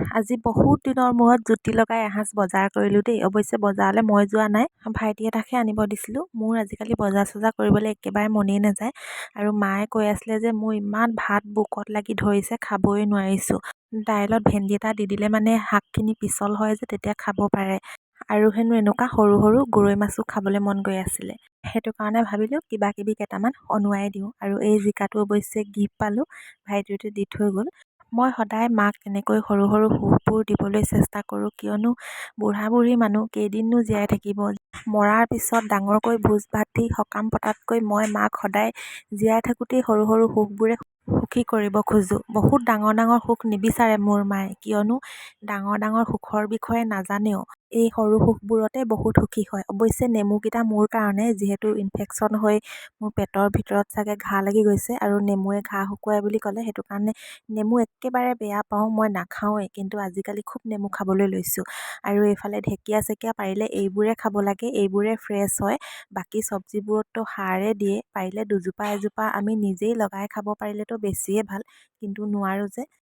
আজি বহুত দিনৰ মূৰত জুতি লগাই এসাঁজ বজাৰ কৰিলোঁ দেই। অৱশ্যে বজাৰলৈ মই যোৱা নাই, ভাইটি এটাকহে আনিব দিছিলোঁ। মোৰ আজিকালি বজাৰ চজাৰ কৰিবলৈ একেবাৰে মনেই নাযায়। আৰু মায়ে কৈ আছিলে যে মোৰ ইমান ভাত বুকত লাগি ধৰিছে, খাবই নোৱাৰিছোঁ। দাইলত ভেন্দি এটা দি দিলে মানে শাকখিনি পিছল হয় যে তেতিয়া খাব পাৰে। আৰু হেনো এনেকুৱা সৰু সৰু গৰৈ মাছো খাবলৈ মন গৈ আছিলে। সেইটো কাৰণে ভাবিলোঁ কিবা কিবি কেইটামান অনোৱাই দিওঁ। আৰু এই জিকাটো অৱশ্যে গিফ্ট পালোঁ, ভাইটিহঁতে দি থৈ গ'ল। মই সদায় মাক এনেকৈ সৰু সৰু সুখবোৰ দিবলৈ চেষ্টা কৰোঁ, কিয়নো বুঢ়া বুঢ়ী মানুহ কেইদিননো জীয়াই থাকিব। মৰাৰ পিছত ডাঙৰকৈ ভোজ ভাত দি সকাম পতাতকৈ মই মাক সদায় জীয়াই থাকোঁতেই সৰু সৰু সুখবোৰে সুখী কৰিব খোজোঁ। বহুত ডাঙৰ ডাঙৰ সুখ নিবিচাৰে মোৰ মায়ে, কিয়নো ডাঙৰ ডাঙৰ সুখৰ বিষয়ে নাজানেও। এই সৰু সুখবোৰতে বহুত সুখী হয়। অৱশ্যে নেমুকেইটা মোৰ কাৰণে, যিহেতু ইনফেকশ্যন হৈ মোৰ পেটৰ ভিতৰত চাগে ঘাঁ লাগি গৈছে আৰু নেমুৱে ঘাঁ শুকুৱাই বুলি ক'লে, সেইটো কাৰণে নেমু একেবাৰে বেয়া পাওঁ, মই নাখাওঁৱেই। কিন্তু আজিকালি খুব নেমু খাবলৈ লৈছোঁ। আৰু এইফালে ঢেকীয়া চেকীয়া পাৰিলে এইবোৰে খাব লাগে, এইবোৰে ফ্ৰেছ হয়। বাকী চব্জিবোৰততো সাৰে দিয়ে। পাৰিলে দুজোপা এজোপা আমি নিজেই লগাই খাব পাৰিলেতো বেছিয়ে ভাল, কিন্তু নোৱাৰোঁ যে।